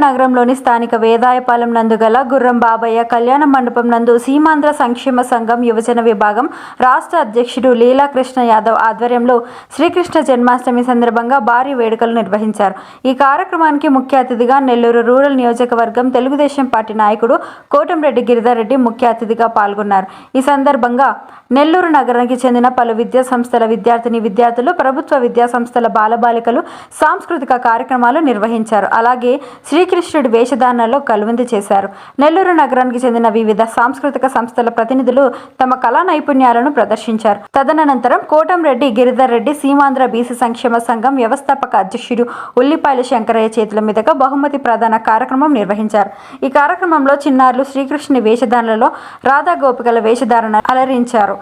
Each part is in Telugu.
నగరంలోని స్థానిక వేదాయపాలెం నందు గల గుర్రం బాబయ్య కళ్యాణ మండపం నందు సీమాంధ్ర సంక్షేమ సంఘం యువజన విభాగం రాష్ట్ర అధ్యక్షుడు లీలాకృష్ణ యాదవ్ ఆధ్వర్యంలో శ్రీకృష్ణ జన్మాష్టమి సందర్భంగా భారీ వేడుకలు నిర్వహించారు. ఈ కార్యక్రమానికి ముఖ్య అతిథిగా నెల్లూరు రూరల్ నియోజకవర్గం తెలుగుదేశం పార్టీ నాయకుడు కోటంరెడ్డి గిరిధర్ రెడ్డి ముఖ్య అతిథిగా పాల్గొన్నారు. ఈ సందర్భంగా నెల్లూరు నగరానికి చెందిన పలు విద్యా సంస్థల విద్యార్థులు, ప్రభుత్వ విద్యా సంస్థల బాలబాలికలు సాంస్కృతిక కార్యక్రమాలు నిర్వహించారు. అలాగే శ్రీకృష్ణుడి వేషధారణలో కలువిందు చేశారు. నెల్లూరు నగరానికి చెందిన వివిధ సాంస్కృతిక సంస్థల ప్రతినిధులు తమ కళా నైపుణ్యాలను ప్రదర్శించారు. తదనంతరం కోటంరెడ్డి గిరిధర్ రెడ్డి సీమాంధ్ర బీసీ సంక్షేమ సంఘం వ్యవస్థాపక అధ్యక్షుడు ఉల్లిపాయల శంకరయ్య చేతుల మీదుగా బహుమతి ప్రదాన కార్యక్రమం నిర్వహించారు. ఈ కార్యక్రమంలో చిన్నారులు శ్రీకృష్ణుని వేషధారణలో రాధా గోపికల వేషధారణ అలరించారు.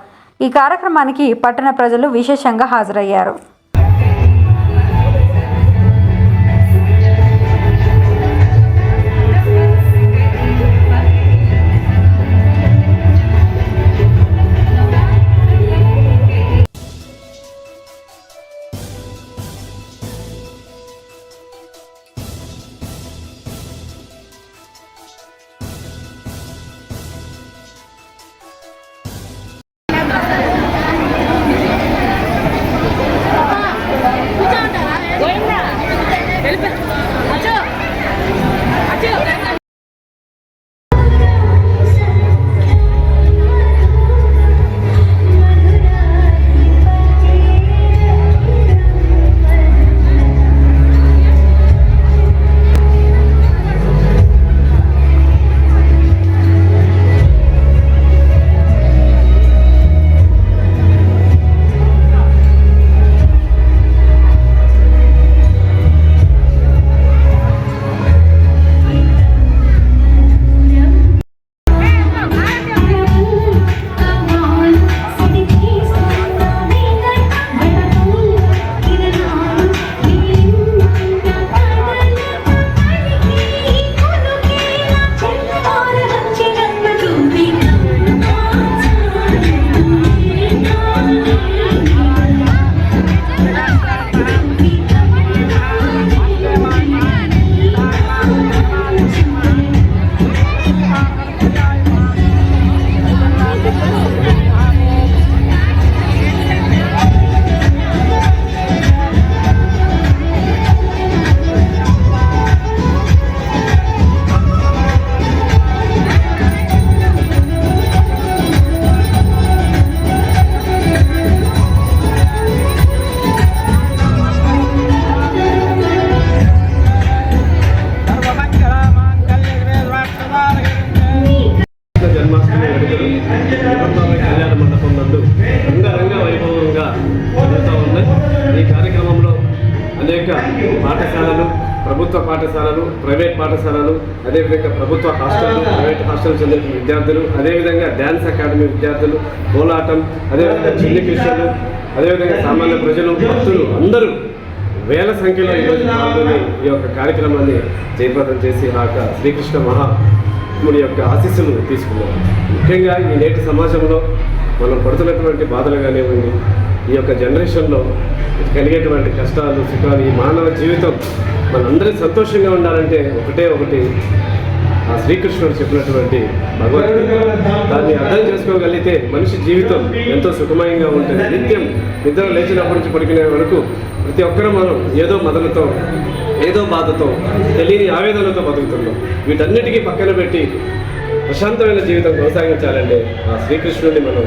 ఈ కార్యక్రమానికి పట్టణ ప్రజలు విశేషంగా హాజరయ్యారు. పాఠశాలలు, ప్రభుత్వ పాఠశాలలు, ప్రైవేట్ పాఠశాలలు, అదేవిధంగా ప్రభుత్వ హాస్టళ్ళు, ప్రైవేట్ హాస్టల్ చెందిన విద్యార్థులు, అదేవిధంగా డ్యాన్స్ అకాడమీ విద్యార్థులు, కోలాటం, అదేవిధంగా చిన్ని కృష్ణులు, అదేవిధంగా సామాన్య ప్రజలు, భక్తులు అందరూ వేల సంఖ్యలో ఈరోజు పాల్గొని ఈ యొక్క కార్యక్రమాన్ని జయప్రదం చేసి ఆ యొక్క శ్రీకృష్ణ మహాత్ముడి యొక్క ఆశీస్సులు తీసుకున్నారు. ముఖ్యంగా ఈ నేటి సమాజంలో మనం పడుతున్నటువంటి బాధలు కానివ్వండి, ఈ యొక్క జనరేషన్లో కలిగేటువంటి కష్టాలు, సుఖాలు, ఈ మానవ జీవితం మనందరి సంతోషంగా ఉండాలంటే ఒకటి ఆ శ్రీకృష్ణుడు చెప్పినటువంటి భగవద్గీత, దాన్ని అర్థం చేసుకోగలిగితే మనిషి జీవితం ఎంతో సుఖమయంగా ఉంటుంది. నిత్యం నిద్ర లేచినప్పటి నుంచి పడుకునే వరకు ప్రతి ఒక్కరూ మనం ఏదో మదనతో, ఏదో బాధతో, తెలియని ఆవేదనతో బతుకుతున్నాం. వీటన్నిటికీ పక్కన పెట్టి ప్రశాంతమైన జీవితం కొనసాగించాలంటే ఆ శ్రీకృష్ణుడిని మనం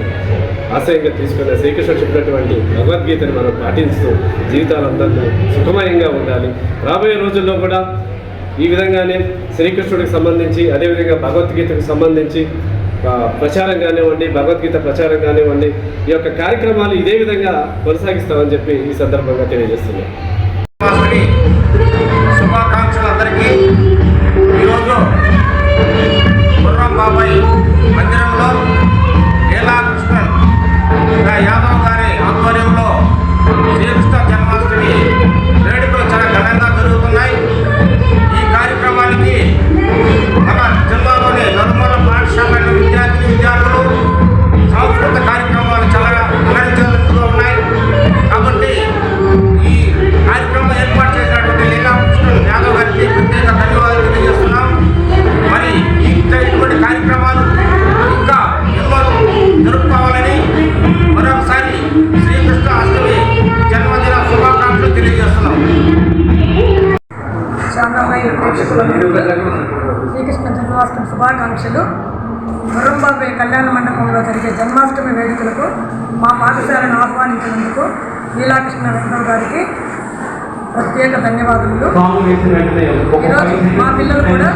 ఆశయంగా తీసుకున్న శ్రీకృష్ణుడు చెప్పినటువంటి భగవద్గీతని మనం పాటిస్తూ జీవితాలందరూ సుఖమయంగా ఉండాలి. రాబోయే రోజుల్లో కూడా ఈ విధంగానే శ్రీకృష్ణుడికి సంబంధించి, అదేవిధంగా భగవద్గీతకు సంబంధించి ప్రచారం కానివ్వండి, భగవద్గీత ప్రచారం కానివ్వండి, ఈ యొక్క కార్యక్రమాలు ఇదే విధంగా కొనసాగిస్తామని చెప్పి ఈ సందర్భంగా తెలియజేస్తున్నాం. శుభాకాంక్షలు అందరికీ. ఈరోజు గుర్రం బాబాయ్ మందిరంలో లీలాకృష్ణ యాదవ్ గారి ఆధ్వర్యంలో శ్రీకృష్ణ జన్మాష్టమి వేడుకలు చాలా ఘనంగా జరుగుతున్నాయి. ఈ కార్యక్రమానికి మన జిల్లాలోని నలుమూల పాఠశాల విద్యార్థులు సాంస్కృతిక కార్యక్రమాలు చాలా అలరించేందుకు ఉన్నాయి. కాబట్టి ఈ శుభాకాంక్షలు. గుర్రం బాబయ్య కళ్యాణ మండపంలో జరిగే జన్మాష్టమి వేడుకలకు మా పాఠశాలను ఆహ్వానించినందుకు లీలాకృష్ణ వెంకటరావు గారికి ప్రత్యేక ధన్యవాదములు. ఈరోజు మా పిల్లలు కూడా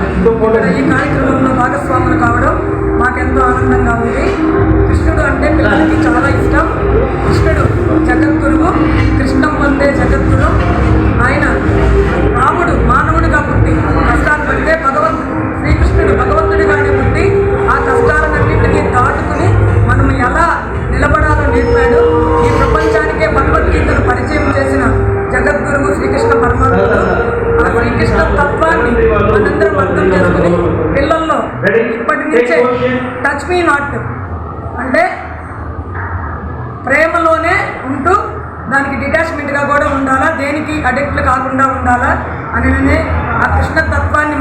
ఇక్కడ ఈ కార్యక్రమంలో భాగస్వాములు కావడం మాకెంతో ఆనందంగా ఉంది. కృష్ణుడు అంటే పిల్లలకి చాలా ఇష్టం. కృష్ణుడు జగద్గురువు, కృష్ణం వందే జగద్గురు. ఆయన రాముడు మానవుడిగా పుట్టి కష్టాలు పడితే శ్రీకృష్ణుడు భగవంతుడిగానే పుట్టి ఆ కష్టాలన్నింటినీ దాటుకుని మనం ఎలా నిలబడాలో నేర్పాడు. ఈ ప్రపంచానికే భగవద్గీతను పరిచయం చేసిన జగద్గురువు శ్రీకృష్ణ పరమాత్ముడు. ఆ శ్రీకృష్ణ తత్వాన్ని మనందరం అర్థం చేసుకుని పిల్లల్లో ఇప్పటి నుంచే టచ్ మీ నాట్ అంటే ప్రేమలోనే ఉంటూ దానికి డిటాచ్మెంట్గా కూడా ఉండాలా, దేనికి అడిక్ట్లు కాకుండా ఉండాలా అని ఆ కృష్ణ తత్వాన్ని